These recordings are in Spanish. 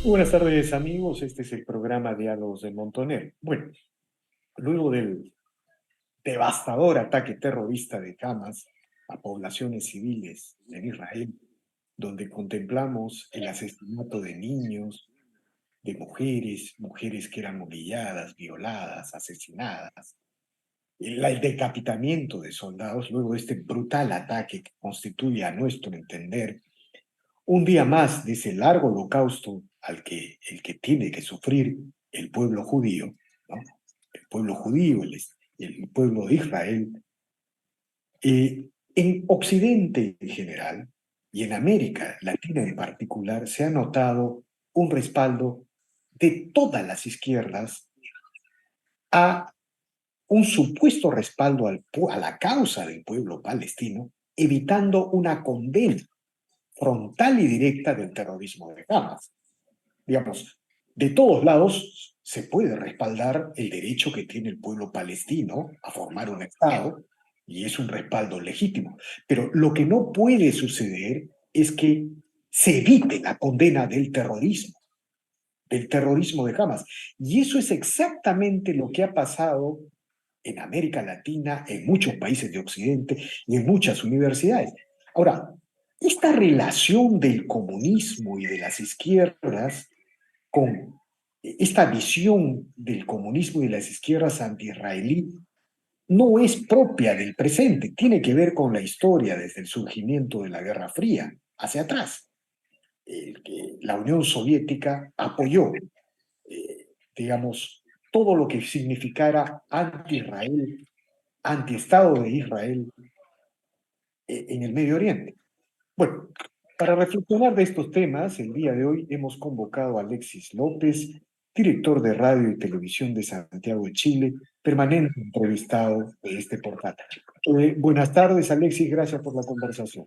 Buenas tardes, amigos. Este es el programa Diálogos de Montoner. Bueno, luego del devastador ataque terrorista de Hamas a poblaciones civiles en Israel, donde contemplamos el asesinato de niños, de mujeres, mujeres que eran humilladas, violadas, asesinadas, el decapitamiento de soldados, luego de este brutal ataque que constituye, a nuestro entender, un día más de ese largo holocausto el que tiene que sufrir el pueblo judío, ¿no? El pueblo judío, el pueblo de Israel, en Occidente en general y en América Latina en particular se ha notado un respaldo de todas las izquierdas a un supuesto respaldo a la causa del pueblo palestino, evitando una condena frontal y directa del terrorismo de Hamas. Digamos, de todos lados se puede respaldar el derecho que tiene el pueblo palestino a formar un Estado, y es un respaldo legítimo. Pero lo que no puede suceder es que se evite la condena del terrorismo de Hamas. Y eso es exactamente lo que ha pasado en América Latina, en muchos países de Occidente y en muchas universidades. Ahora, esta relación del comunismo y de las izquierdas con esta visión del comunismo y de las izquierdas anti-israelí no es propia del presente, tiene que ver con la historia desde el surgimiento de la Guerra Fría hacia atrás. La Unión Soviética apoyó, digamos, todo lo que significara anti-Israel, anti-Estado de Israel en el Medio Oriente. Bueno, para reflexionar de estos temas, el día de hoy hemos convocado a Alexis López, director de Radio y Televisión de Santiago de Chile, permanente entrevistado de este portal. Buenas tardes, Alexis, gracias por la conversación.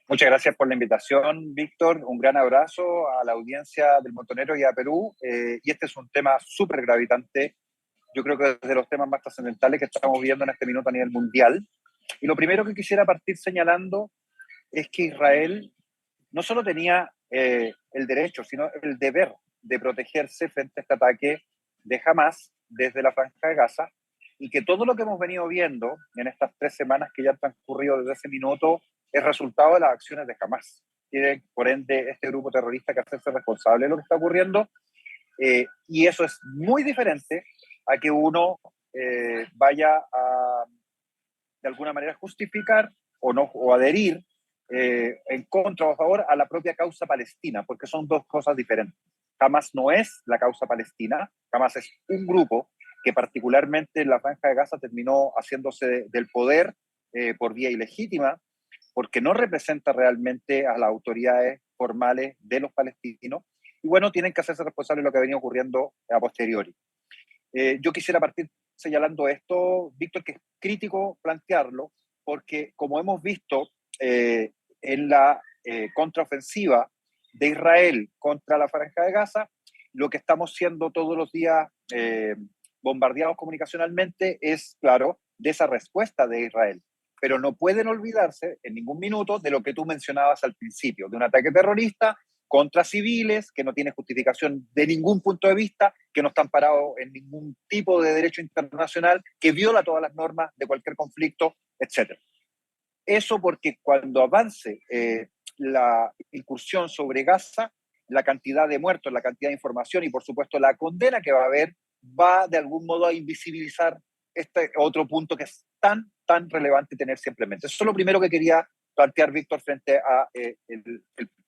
Muchas gracias por la invitación, Víctor. Un gran abrazo a la audiencia del Montonero y a Perú. Y este es un tema súper gravitante. Yo creo que es de los temas más trascendentales que estamos viendo en este minuto a nivel mundial. Y lo primero que quisiera partir señalando es que Israel no solo tenía el derecho, sino el deber de protegerse frente a este ataque de Hamas desde la Franja de Gaza, y que todo lo que hemos venido viendo en estas 3 semanas que ya han transcurrido desde ese minuto es resultado de las acciones de Hamas. Tiene, por ende, este grupo terrorista que hacerse responsable de lo que está ocurriendo, y eso es muy diferente a que uno vaya a, de alguna manera, justificar o no, o adherir en contra o a favor a la propia causa palestina, porque son dos cosas diferentes. Hamas no es la causa palestina, Hamas es un grupo que particularmente en la Franja de Gaza terminó haciéndose del poder por vía ilegítima, porque no representa realmente a las autoridades formales de los palestinos, y bueno, tienen que hacerse responsables de lo que ha venido ocurriendo a posteriori. Yo quisiera partir señalando esto, Víctor, que es crítico plantearlo, porque como hemos visto en la contraofensiva de Israel contra la Franja de Gaza, lo que estamos siendo todos los días bombardeados comunicacionalmente es, claro, de esa respuesta de Israel. Pero no pueden olvidarse en ningún minuto de lo que tú mencionabas al principio, de un ataque terrorista contra civiles, que no tiene justificación de ningún punto de vista, que no están parados en ningún tipo de derecho internacional, que viola todas las normas de cualquier conflicto, etc. Eso porque cuando avance la incursión sobre Gaza, la cantidad de muertos, la cantidad de información y por supuesto la condena que va a haber, va de algún modo a invisibilizar este otro punto que es tan relevante tener siempre en mente. Eso es lo primero que quería plantear, Víctor, frente a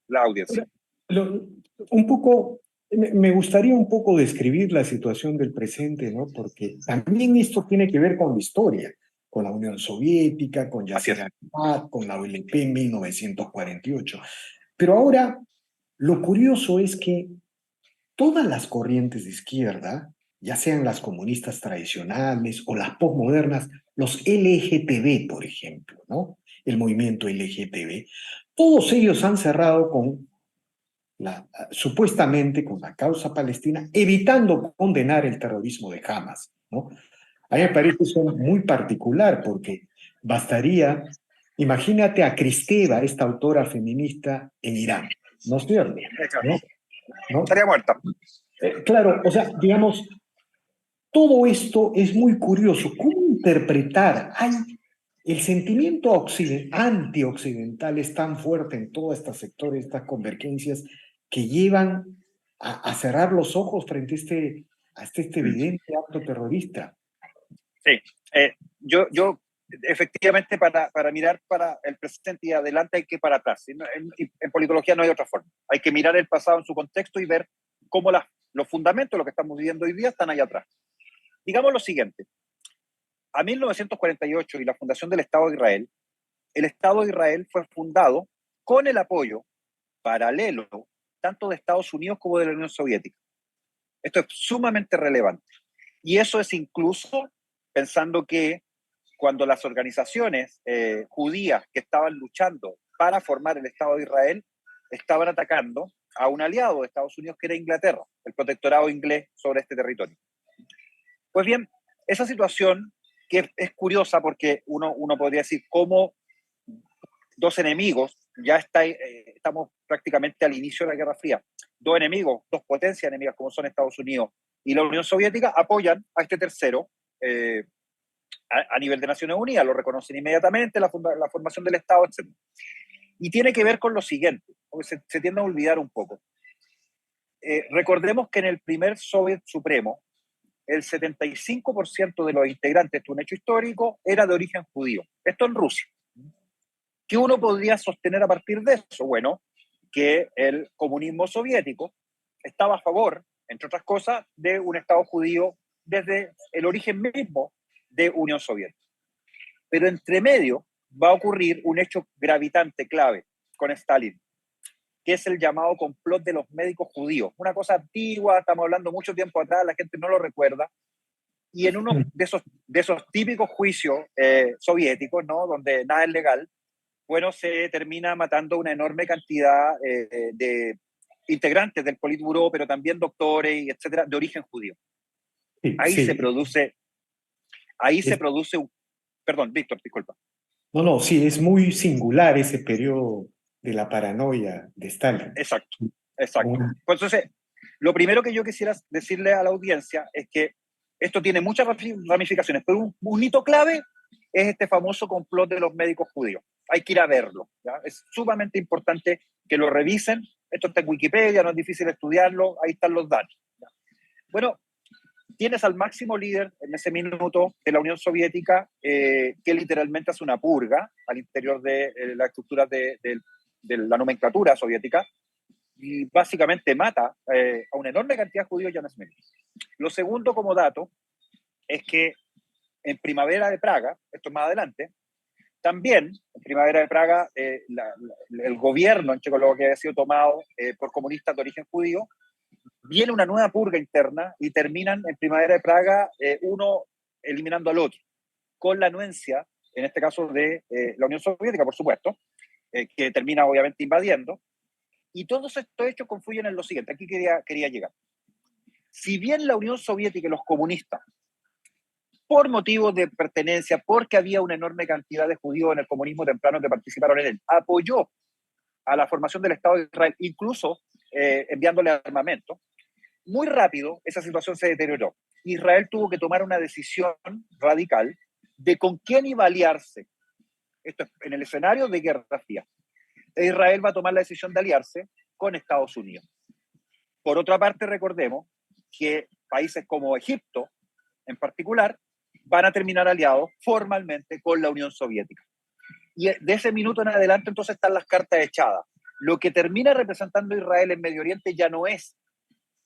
la audiencia. Un poco, me gustaría un poco describir la situación del presente, ¿no? Porque también esto tiene que ver con la historia, con la Unión Soviética, con Yasser Arafat, con la OLP en 1948. Pero ahora, lo curioso es que todas las corrientes de izquierda, ya sean las comunistas tradicionales o las postmodernas, los LGTB, por ejemplo, ¿no? El movimiento LGTB, todos ellos han cerrado con supuestamente con la causa palestina, evitando condenar el terrorismo de Hamas, ¿no? A mí me parece eso muy particular porque bastaría, imagínate a Kristeva, esta autora feminista en Irán, ¿no es cierto? ¿No? ¿no? Estaría muerta. Claro, o sea, digamos, todo esto es muy curioso. ¿Cómo interpretar? Hay el sentimiento antioccidental es tan fuerte en todos estos sectores, estas convergencias, que llevan a cerrar los ojos frente a este evidente acto terrorista. Sí, yo efectivamente para mirar para el presente y adelante hay que para atrás. En politología no hay otra forma. Hay que mirar el pasado en su contexto y ver cómo los fundamentos de lo que estamos viviendo hoy día están allá atrás. Digamos lo siguiente. A 1948 y la fundación del Estado de Israel, el Estado de Israel fue fundado con el apoyo paralelo tanto de Estados Unidos como de la Unión Soviética. Esto es sumamente relevante. Y eso es incluso pensando que cuando las organizaciones judías que estaban luchando para formar el Estado de Israel estaban atacando a un aliado de Estados Unidos que era Inglaterra, el protectorado inglés sobre este territorio. Pues bien, esa situación que es curiosa porque uno podría decir cómo dos enemigos, estamos prácticamente al inicio de la Guerra Fría, dos enemigos, dos potencias enemigas como son Estados Unidos y la Unión Soviética apoyan a este tercero a nivel de Naciones Unidas, lo reconocen inmediatamente, la formación del Estado, etc. Y tiene que ver con lo siguiente, porque se tiende a olvidar un poco. Recordemos que en el primer Soviet Supremo, el 75% de los integrantes, esto es un hecho histórico, era de origen judío. Esto en Rusia. ¿Qué uno podría sostener a partir de eso? Bueno, que el comunismo soviético estaba a favor, entre otras cosas, de un Estado judío desde el origen mismo de Unión Soviética. Pero entre medio va a ocurrir un hecho gravitante clave con Stalin, que es el llamado complot de los médicos judíos. Una cosa antigua, estamos hablando mucho tiempo atrás, la gente no lo recuerda. Y en uno de esos típicos juicios soviéticos, ¿no? Donde nada es legal, bueno, se termina matando una enorme cantidad de integrantes del Politburó, pero también doctores, y etcétera, de origen judío. Sí, Ahí sí. se produce, un... Perdón, Víctor, disculpa. No, no, sí, es muy singular ese periodo de la paranoia de Stalin. Exacto, exacto. Pues entonces, lo primero que yo quisiera decirle a la audiencia es que esto tiene muchas ramificaciones, pero un hito clave es este famoso complot de los médicos judíos. Hay que ir a verlo. ¿Ya? Es sumamente importante que lo revisen. Esto está en Wikipedia, no es difícil estudiarlo, ahí están los datos. ¿Ya? Bueno, tienes al máximo líder en ese minuto de la Unión Soviética que literalmente hace una purga al interior de la estructura de la nomenclatura soviética y básicamente mata a una enorme cantidad de judíos ya en ese momento. Lo segundo como dato es que en Primavera de Praga, esto es más adelante, también en Primavera de Praga el gobierno en Checoslovaquia había sido tomado por comunistas de origen judío, viene una nueva purga interna y terminan en Primavera de Praga uno eliminando al otro, con la anuencia, en este caso de la Unión Soviética, por supuesto, que termina obviamente invadiendo, y todos estos hechos confluyen en lo siguiente, aquí quería llegar. Si bien la Unión Soviética y los comunistas, por motivos de pertenencia, porque había una enorme cantidad de judíos en el comunismo temprano que participaron en él, apoyó a la formación del Estado de Israel, incluso enviándole armamento, muy rápido esa situación se deterioró. Israel tuvo que tomar una decisión radical de con quién iba a aliarse. Esto es en el escenario de Guerra Fría. Israel va a tomar la decisión de aliarse con Estados Unidos. Por otra parte, recordemos que países como Egipto, en particular, van a terminar aliados formalmente con la Unión Soviética. Y de ese minuto en adelante entonces están las cartas echadas. Lo que termina representando Israel en Medio Oriente ya no es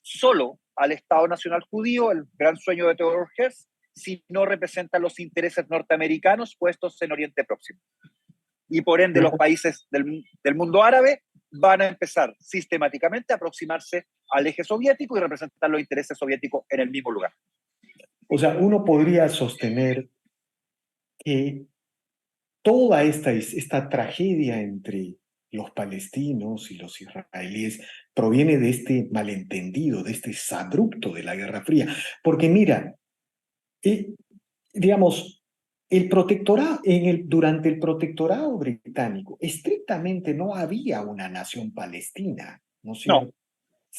solo al Estado Nacional Judío, el gran sueño de Theodor Herzl, sino representa los intereses norteamericanos puestos en Oriente Próximo. Y por ende los países del mundo árabe van a empezar sistemáticamente a aproximarse al eje soviético y representar los intereses soviéticos en el mismo lugar. O sea, uno podría sostener que toda esta tragedia entre los palestinos y los israelíes proviene de este malentendido, de este exabrupto de la Guerra Fría. Porque mira, digamos, durante el protectorado británico, estrictamente no había una nación palestina, ¿no es No, cierto?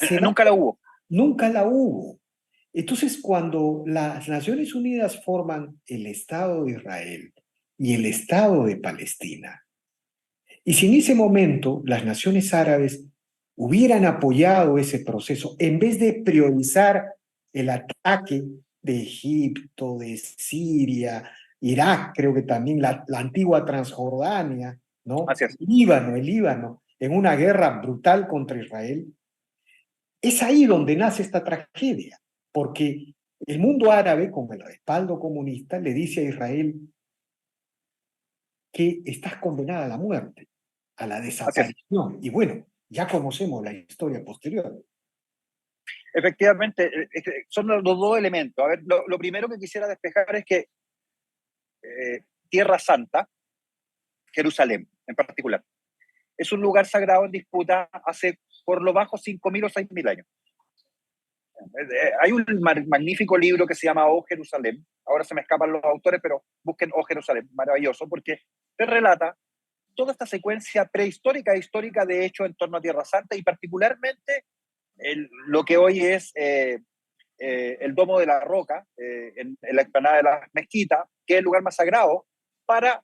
se va, Nunca la hubo. nunca la hubo. Entonces, cuando las Naciones Unidas forman el Estado de Israel y el Estado de Palestina, y si en ese momento las naciones árabes hubieran apoyado ese proceso, en vez de priorizar el ataque de Egipto, de Siria, Irak, creo que también la antigua Transjordania, ¿no? Así es. El Líbano, en una guerra brutal contra Israel, es ahí donde nace esta tragedia, porque el mundo árabe, con el respaldo comunista, le dice a Israel que estás condenada a la muerte, a la Así es. desaparición. Y bueno, ya conocemos la historia posterior. Efectivamente, son los dos elementos. A ver, lo primero que quisiera despejar es que Tierra Santa, Jerusalén en particular, es un lugar sagrado en disputa hace por lo bajo 5.000 o 6.000 años. Hay un magnífico libro que se llama Oh Jerusalén, ahora se me escapan los autores, pero busquen Oh Jerusalén, maravilloso, porque te relata toda esta secuencia prehistórica e histórica de hecho en torno a Tierra Santa y particularmente lo que hoy es el Domo de la Roca, en la explanada de la mezquita, que es el lugar más sagrado para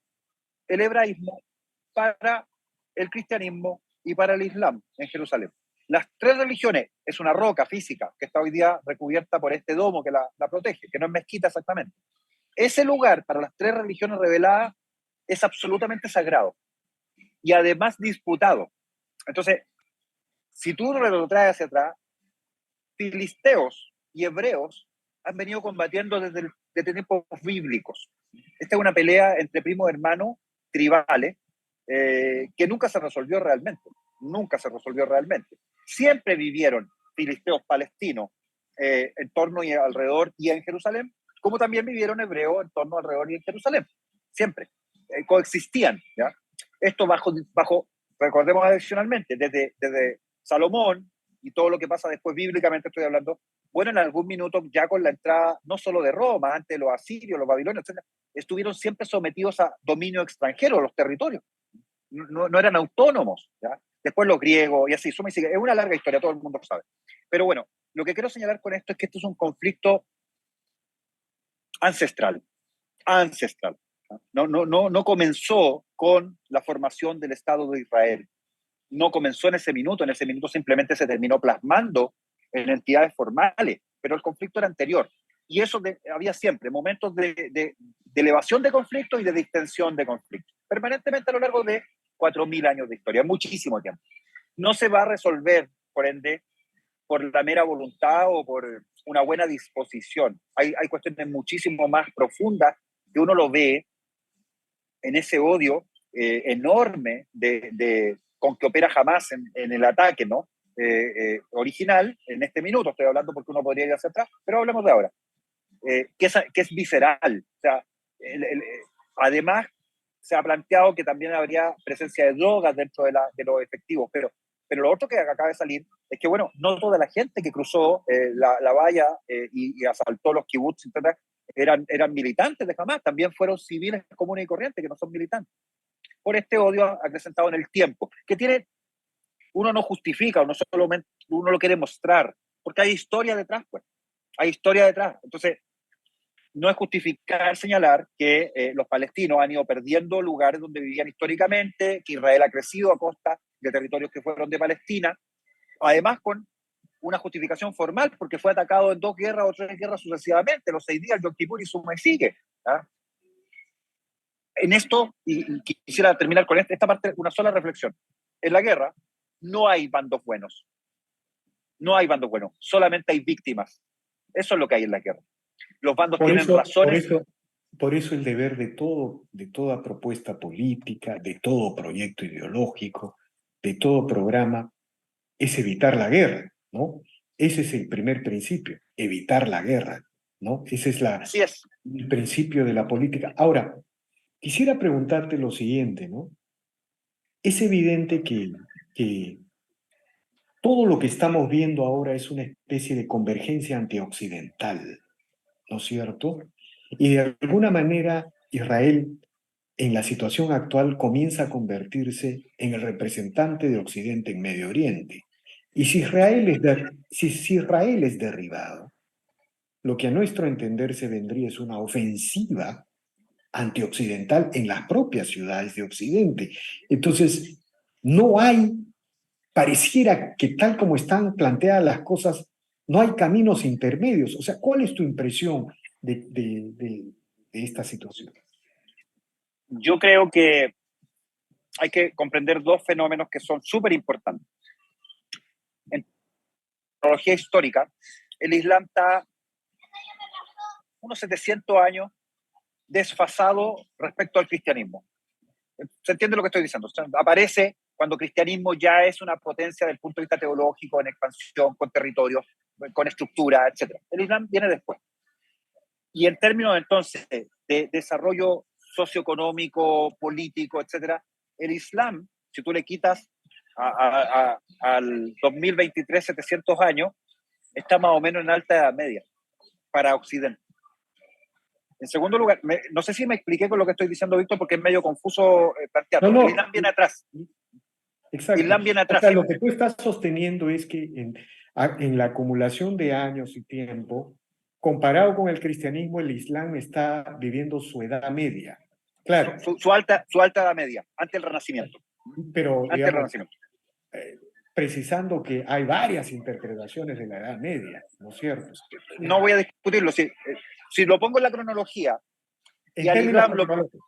el hebraísmo, para el cristianismo y para el islam en Jerusalén. Las tres religiones es una roca física que está hoy día recubierta por este domo que la protege, que no es mezquita exactamente. Ese lugar para las tres religiones reveladas es absolutamente sagrado y además disputado. Entonces, si tú lo traes hacia atrás, filisteos y hebreos han venido combatiendo desde tiempos bíblicos. Esta es una pelea entre primos hermanos tribales que nunca se resolvió realmente. Nunca se resolvió realmente. Siempre vivieron filisteos palestinos en torno y alrededor y en Jerusalén, como también vivieron hebreos en torno, alrededor y en Jerusalén. Siempre. Coexistían. ¿Ya? Esto bajo, recordemos adicionalmente, desde Salomón y todo lo que pasa después bíblicamente estoy hablando, bueno, en algún minuto ya con la entrada no solo de Roma, antes los asirios, los babilonios, etc., estuvieron siempre sometidos a dominio extranjero, los territorios. No eran autónomos. ¿Ya? Después los griegos y así, suma y sigue. Es una larga historia, todo el mundo lo sabe. Pero bueno, lo que quiero señalar con esto es que esto es un conflicto ancestral. Ancestral. No comenzó con la formación del Estado de Israel. No comenzó en ese minuto simplemente se terminó plasmando en entidades formales, pero el conflicto era anterior. Y eso había siempre momentos de elevación de conflicto y de distensión de conflicto, permanentemente a lo largo de 4.000 años de historia, muchísimo tiempo. No se va a resolver, por ende, por la mera voluntad o por una buena disposición. Hay cuestiones muchísimo más profundas que uno lo ve en ese odio enorme con que opera Hamas en el ataque, ¿no? Original, en este minuto estoy hablando porque uno podría ir hacia atrás, pero hablemos de ahora, que es visceral. O sea, además se ha planteado que también habría presencia de drogas dentro de los efectivos, pero lo otro que acaba de salir es que, bueno, no toda la gente que cruzó la valla y asaltó los kibbutz, etc., eran militantes de Hamas, también fueron civiles comunes y corrientes que no son militantes. Por este odio acrecentado en el tiempo, que tiene, uno no justifica, uno lo quiere mostrar, porque hay historia detrás, pues. Hay historia detrás. Entonces, no es justificar señalar que los palestinos han ido perdiendo lugares donde vivían históricamente, que Israel ha crecido a costa de territorios que fueron de Palestina, además con una justificación formal, porque fue atacado en 2 guerras o 3 guerras sucesivamente, los 6 días, Yom Kippur y suma y sigue. ¿Ah? En esto, y quisiera terminar con esta parte, una sola reflexión. En la guerra no hay bandos buenos, no hay bandos buenos, solamente hay víctimas. Eso es lo que hay en la guerra. Los bandos Por tienen eso, por razones. eso, por eso el deber de toda propuesta política, de todo proyecto ideológico, de todo programa, es evitar la guerra, ¿no? Ese es el primer principio, evitar la guerra, ¿no? Ese es Así es. el principio de la política. Ahora, quisiera preguntarte lo siguiente, ¿no? Es evidente que todo lo que estamos viendo ahora es una especie de convergencia antioccidental, ¿no es cierto? Y de alguna manera Israel en la situación actual comienza a convertirse en el representante de Occidente en Medio Oriente. Y si Israel es derribado, lo que a nuestro entender se vendría es una ofensiva antioccidental en las propias ciudades de Occidente. Entonces, no hay, pareciera que tal como están planteadas las cosas, no hay caminos intermedios. O sea, ¿cuál es tu impresión de esta situación? Yo creo que hay que comprender dos fenómenos que son súper importantes. En cronología histórica, el Islam está unos 700 años desfasado respecto al cristianismo. ¿Se entiende lo que estoy diciendo? O sea, aparece cuando el cristianismo ya es una potencia desde el punto de vista teológico, en expansión, con territorio, con estructura, etc. El Islam viene después. Y en términos entonces de desarrollo socioeconómico, político, etc., el Islam, si tú le quitas al 2023 700 años, está más o menos en alta edad media para Occidente. En segundo lugar, no sé si me expliqué con lo que estoy diciendo, Víctor, porque es medio confuso No, plantearlo. El no, Islam viene atrás. El exacto. Islam viene O sea, atrás. lo que tú estás sosteniendo es que en la acumulación de años y tiempo, comparado con el cristianismo, el Islam está viviendo su edad media. Claro, Su alta edad media, antes del Renacimiento. pero Antes del digamos, Renacimiento. precisando que hay varias interpretaciones de la Edad Media, ¿no es cierto? No voy a discutirlo. Si lo pongo en la cronología y En al términos Islam, cronológicos.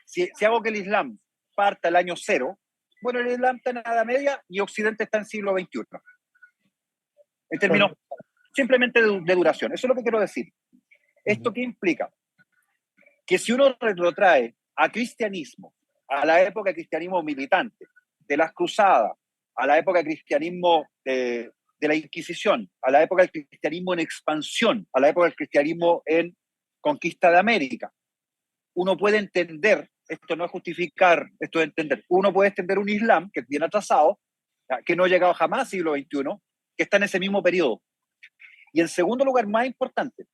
si hago que el Islam parta el año cero, bueno, el Islam está en la Edad Media y Occidente está en siglo XXI. En términos Bueno, simplemente de duración. Eso es lo que quiero decir. ¿Esto qué implica? Que si uno retrotrae a cristianismo, a la época de cristianismo militante, de las cruzadas, a la época de cristianismo de la Inquisición, a la época del cristianismo en expansión, a la época del cristianismo en conquista de América, uno puede entender, esto no es justificar, esto es entender, uno puede entender un Islam que es bien atrasado, que no ha llegado jamás al siglo XXI, que está en ese mismo periodo. Y en segundo lugar, más importante,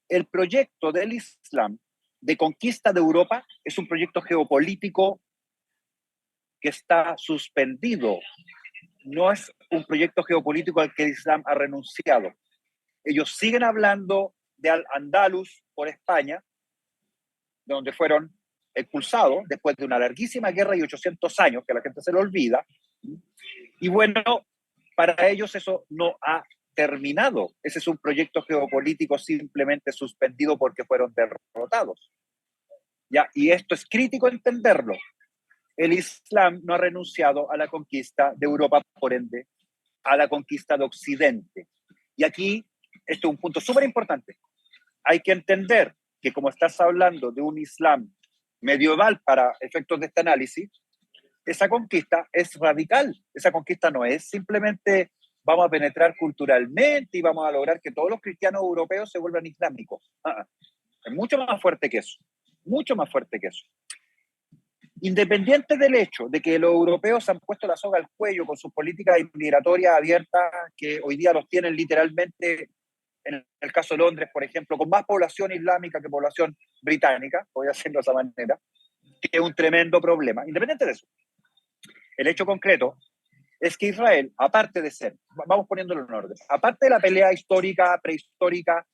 el proyecto del Islam de conquista de Europa es un proyecto geopolítico que está suspendido. No es un proyecto geopolítico al que el Islam ha renunciado. Ellos siguen hablando de Al-Andalus por España, de donde fueron expulsados después de una larguísima guerra y 800 años, que a la gente se le olvida. Y bueno, para ellos eso no ha terminado. Ese es un proyecto geopolítico simplemente suspendido porque fueron derrotados. ¿Ya? Y esto es crítico entenderlo. El Islam no ha renunciado a la conquista de Europa, por ende, a la conquista de Occidente. Y aquí, esto es un punto súper importante. Hay que entender que como estás hablando de un Islam medieval para efectos de este análisis, esa conquista es radical. Esa conquista no es simplemente vamos a penetrar culturalmente y vamos a lograr que todos los cristianos europeos se vuelvan islámicos. Es mucho más fuerte que eso. Mucho más fuerte que eso. Independiente del hecho de que los europeos han puesto la soga al cuello con sus políticas migratorias abiertas, que hoy día los tienen literalmente, en el caso de Londres, por ejemplo, con más población islámica que población británica, voy a decirlo de esa manera, que es un tremendo problema. Independiente de eso, el hecho concreto es que Israel, aparte de ser, vamos poniéndolo en orden, aparte de la pelea histórica, prehistórica,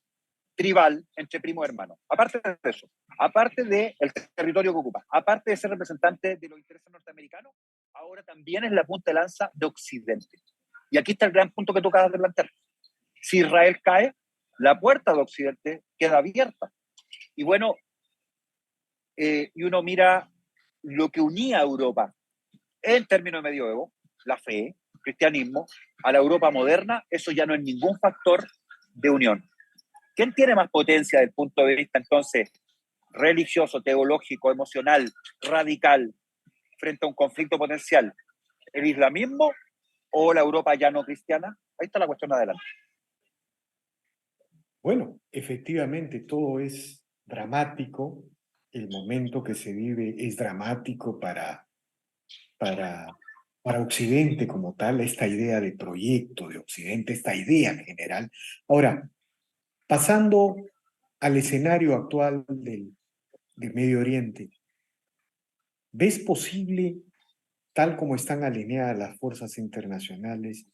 tribal entre primos hermanos, aparte de eso, aparte del territorio que ocupa, aparte de ser representante de los intereses norteamericanos, ahora también es la punta de lanza de Occidente. Y aquí está el gran punto que tú acabas de plantear. Si Israel cae, la puerta de Occidente queda abierta. Y bueno, y uno mira lo que unía a Europa en términos de medioevo, la fe, el cristianismo, a la Europa moderna, eso ya no es ningún factor de unión. ¿Quién tiene más potencia desde el punto de vista entonces religioso, teológico, emocional, radical, frente a un conflicto potencial? ¿El islamismo o la Europa ya no cristiana? Ahí está la cuestión adelante. Bueno, efectivamente, todo es dramático. El momento que se vive es dramático para, para Occidente como tal, esta idea de proyecto de Occidente, esta idea en general. Ahora, pasando al escenario actual del Medio Oriente, ¿ves posible, tal como están alineadas las fuerzas internacionales,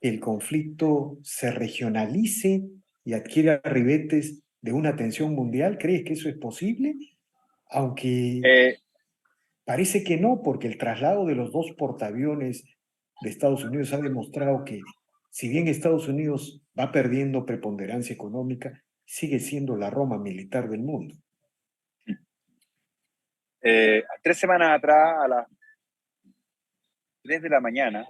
que el conflicto se regionalice y adquiera ribetes de una tensión mundial? ¿Crees que eso es posible? Aunque Eh, parece que no, porque el traslado de los dos portaaviones de Estados Unidos ha demostrado que, si bien Estados Unidos va perdiendo preponderancia económica, sigue siendo la Roma militar del mundo. 3 semanas atrás, a las 3 de la mañana,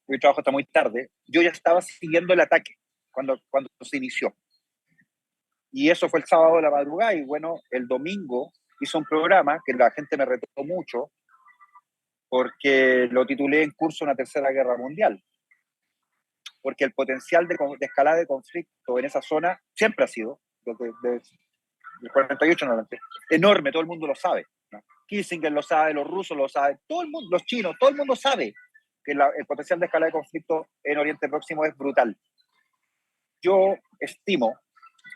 mi trabajo está muy tarde, yo ya estaba siguiendo el ataque cuando se inició. Y eso fue el sábado de la madrugada. Y bueno, el domingo hice un programa que la gente me retó mucho porque lo titulé En curso una tercera guerra mundial. Porque el potencial de escalada de conflicto en esa zona siempre ha sido, desde el 48 en adelante, enorme, todo el mundo lo sabe, ¿no? Kissinger lo sabe, los rusos lo saben, todo el mundo, los chinos, todo el mundo sabe que el potencial de escalada de conflicto en Oriente Próximo es brutal. Yo estimo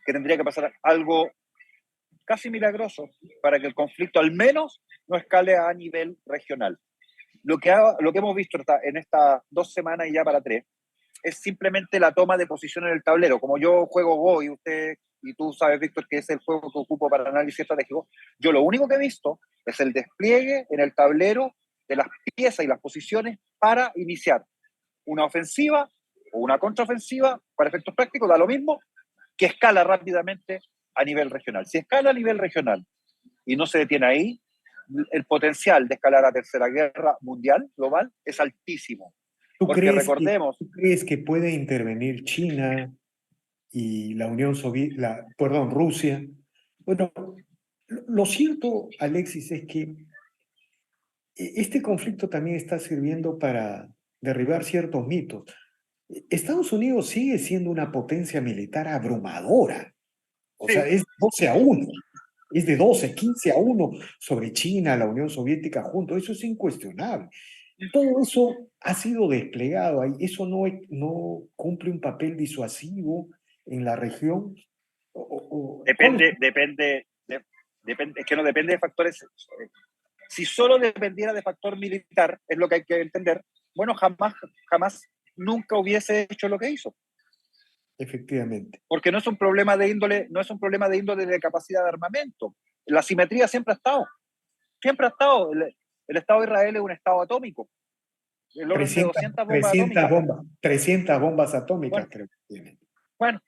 que tendría que pasar algo casi milagroso para que el conflicto al menos no escale a nivel regional. Lo que hemos visto en estas 2 semanas y ya para 3 es simplemente la toma de posición en el tablero. Como yo juego Go y usted y tú sabes, Víctor, que es el juego que ocupo para análisis estratégico, yo lo único que he visto es el despliegue en el tablero de las piezas y las posiciones para iniciar una ofensiva o una contraofensiva, para efectos prácticos, da lo mismo, que escala rápidamente a nivel regional. Si escala a nivel regional y no se detiene ahí, el potencial de escalar a tercera guerra mundial global es altísimo. Porque recordemos... ¿Tú crees que puede intervenir China y la Unión Soviética, perdón, Rusia? Bueno, lo cierto, Alexis, es que este conflicto también está sirviendo para derribar ciertos mitos. Estados Unidos sigue siendo una potencia militar abrumadora. O sea, Sí, es 12-1. Es de 12, 15-1 sobre China, la Unión Soviética juntos. Eso es incuestionable. Todo eso ha sido desplegado ahí. ¿Eso no cumple un papel disuasivo en la región? ¿Cuál es? depende, es que no depende de factores. Si solo dependiera de factor militar, es lo que hay que entender, bueno, jamás, nunca hubiese hecho lo que hizo. Efectivamente. Porque no es un problema de índole, no es un problema de índole de capacidad de armamento. La simetría siempre ha estado. Siempre ha estado. El Estado de Israel es un Estado atómico. El orden de 300, 200 bombas 300 atómicas. bombas, 300 bombas atómicas Bueno, creo que tiene. bueno,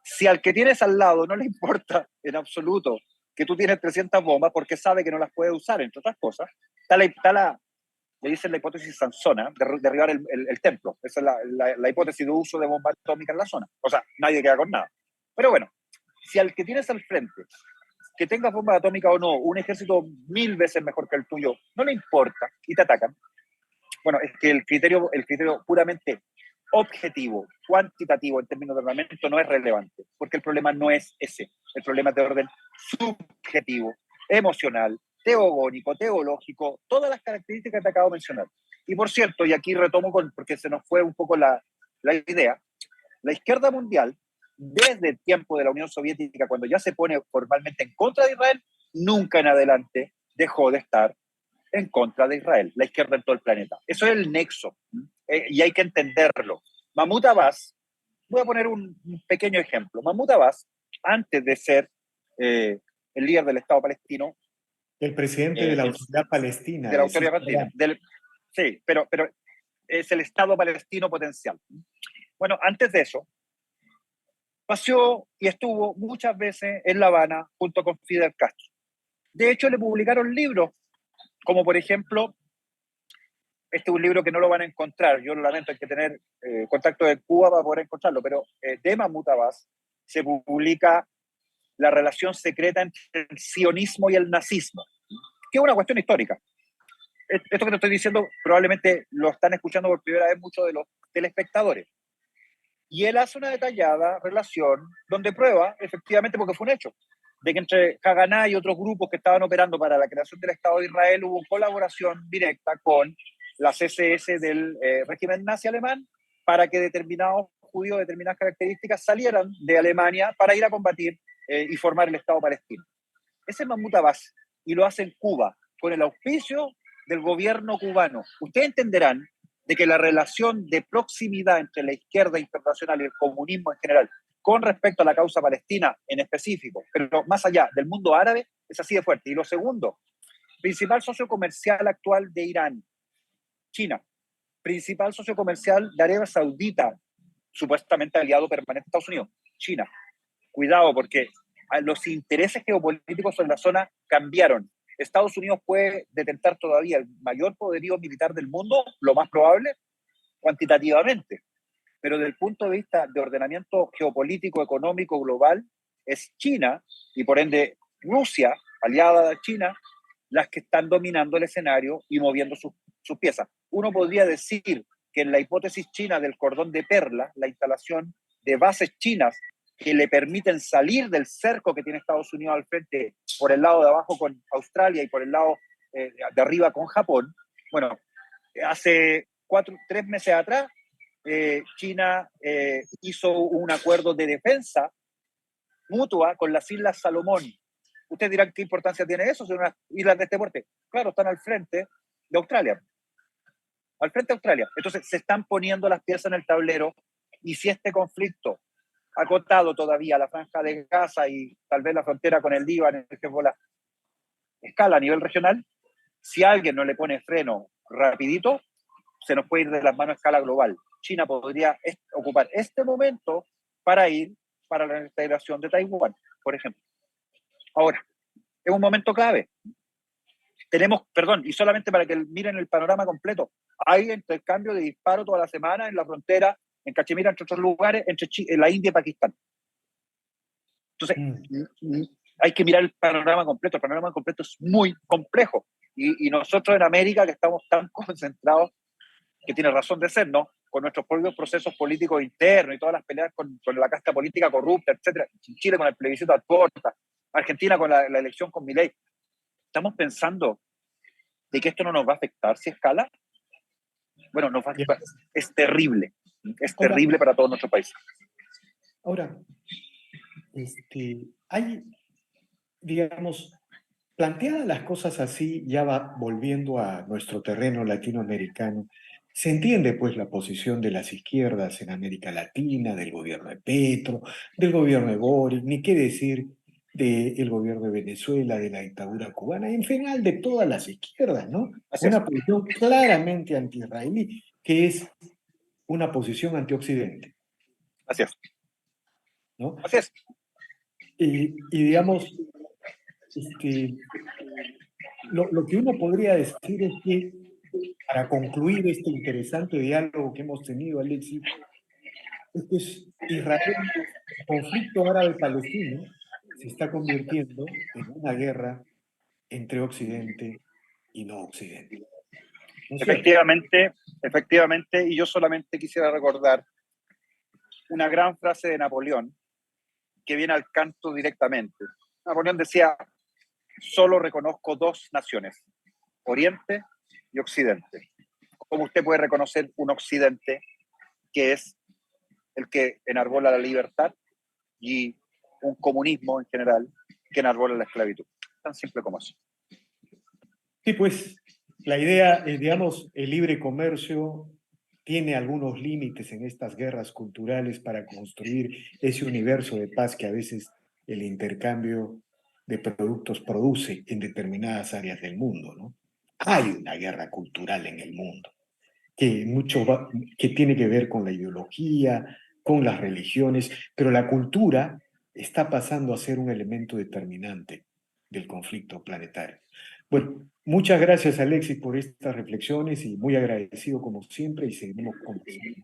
si al que tienes al lado no le importa en absoluto que tú tienes 300 bombas porque sabe que no las puede usar, entre otras cosas, le dicen la hipótesis Sansona, de derribar el templo. Esa es la hipótesis de uso de bombas atómicas en la zona. O sea, nadie queda con nada. Pero bueno, si al que tienes al frente, que tengas bombas atómicas o no, un ejército 1000 veces mejor que el tuyo, no le importa y te atacan, bueno, es que el criterio puramente objetivo, cuantitativo en términos de armamento no es relevante, porque el problema no es ese, el problema es de orden subjetivo, emocional, teogónico, teológico, todas las características que te acabo de mencionar. Y por cierto, y aquí retomo porque se nos fue un poco la idea, la izquierda mundial, desde el tiempo de la Unión Soviética, cuando ya se pone formalmente en contra de Israel, nunca en adelante dejó de estar en contra de Israel, la izquierda en todo el planeta. Eso es el nexo, y hay que entenderlo. Mahmoud Abbas, voy a poner un pequeño ejemplo. Mahmoud Abbas, antes de ser el líder del Estado palestino, El presidente de la Autoridad Palestina, de la Autoridad Palestina, sí, pero es el Estado palestino potencial. Bueno, antes de eso, paseó y estuvo muchas veces en La Habana junto con Fidel Castro. De hecho, le publicaron libros, como por ejemplo, este es un libro que no lo van a encontrar, yo lo lamento, hay que tener contacto de Cuba para poder encontrarlo, pero de Mahmoud Abbas se publica La relación secreta entre el sionismo y el nazismo, que es una cuestión histórica. Esto que te estoy diciendo probablemente lo están escuchando por primera vez muchos de los telespectadores. Y él hace una detallada relación donde prueba, efectivamente, porque fue un hecho, de que entre Haganá y otros grupos que estaban operando para la creación del Estado de Israel hubo colaboración directa con las SS del régimen nazi alemán para que determinados judíos de determinadas características salieran de Alemania para ir a combatir y formar el Estado palestino. Ese es Mahmoud Abbas, y lo hace en Cuba, con el auspicio del gobierno cubano. Ustedes entenderán de que la relación de proximidad entre la izquierda internacional y el comunismo en general, con respecto a la causa palestina en específico, pero más allá del mundo árabe, es así de fuerte. Y lo segundo, principal socio comercial actual de Irán, China. Principal socio comercial de Arabia Saudita, supuestamente aliado permanente de Estados Unidos, China. Cuidado, porque los intereses geopolíticos en la zona cambiaron. Estados Unidos puede detentar todavía el mayor poderío militar del mundo, lo más probable, cuantitativamente. Pero desde el punto de vista de ordenamiento geopolítico, económico, global, es China y por ende Rusia, aliada de China, las que están dominando el escenario y moviendo sus piezas. Uno podría decir que en la hipótesis china del cordón de perla, la instalación de bases chinas que le permiten salir del cerco que tiene Estados Unidos al frente por el lado de abajo con Australia y por el lado de arriba con Japón. Bueno, hace 3 meses atrás, China hizo un acuerdo de defensa mutua con las Islas Salomón. Ustedes dirán, ¿qué importancia tiene eso? Son unas islas de este porte. Claro, están al frente de Australia. Al frente de Australia. Entonces, se están poniendo las piezas en el tablero y si este conflicto acotado todavía a la franja de Gaza y tal vez la frontera con el Líbano, el Hezbollah, escala a nivel regional, si alguien no le pone freno rapidito, se nos puede ir de las manos a escala global. China podría ocupar este momento para ir para la integración de Taiwán, por ejemplo. Ahora, es un momento clave. Tenemos, perdón, y solamente para que miren el panorama completo, hay intercambio de disparos toda la semana en la frontera, en Cachemira, entre otros lugares, en la India y Pakistán. Entonces, hay que mirar el panorama completo. El panorama completo es muy complejo. Y nosotros en América, que estamos tan concentrados, que tiene razón de ser, ¿no? Con nuestros propios procesos políticos internos y todas las peleas con la casta política corrupta, etcétera. Chile con el plebiscito a Porta, Argentina con la elección con Milei. Estamos pensando de que esto no nos va a afectar si escala. Bueno, nos va a afectar. Es terrible. Es terrible para todo nuestro país. Ahora, hay, digamos, planteadas las cosas así, ya va volviendo a nuestro terreno latinoamericano, se entiende pues la posición de las izquierdas en América Latina, del gobierno de Petro, del gobierno de Boric, ni qué decir del gobierno de Venezuela, de la dictadura cubana, en general de todas las izquierdas, ¿no? Una posición claramente anti-israelí, que es una posición anti-occidente. Así es. ¿No? Así es. Y digamos, lo que uno podría decir es que, para concluir este interesante diálogo que hemos tenido, Alexis, es que Israel, el conflicto árabe-palestino, se está convirtiendo en una guerra entre Occidente y no Occidente. ¿No es cierto? Efectivamente, y yo solamente quisiera recordar una gran frase de Napoleón que viene al canto directamente. Napoleón decía, solo reconozco 2 naciones, Oriente y Occidente. ¿Cómo usted puede reconocer un Occidente que es el que enarbola la libertad y un comunismo en general que enarbola la esclavitud? Tan simple como eso. Sí, pues la idea, digamos, el libre comercio tiene algunos límites en estas guerras culturales para construir ese universo de paz que a veces el intercambio de productos produce en determinadas áreas del mundo, ¿no? Hay una guerra cultural en el mundo que tiene que ver con la ideología, con las religiones, pero la cultura está pasando a ser un elemento determinante del conflicto planetario. Bueno, muchas gracias, Alexis, por estas reflexiones y muy agradecido como siempre y seguimos conversando.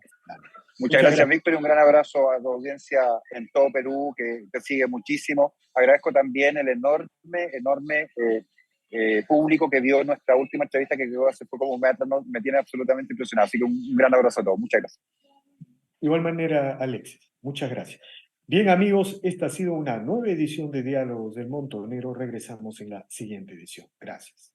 Muchas gracias, Víctor, y un gran abrazo a tu audiencia en todo Perú, que te sigue muchísimo. Agradezco también el enorme público que vio nuestra última entrevista, que quedó hace poco, me tiene absolutamente impresionado. Así que un gran abrazo a todos. Muchas gracias. De igual manera, Alexis, muchas gracias. Bien, amigos, esta ha sido una nueva edición de Diálogos del Montonero. Regresamos en la siguiente edición. Gracias.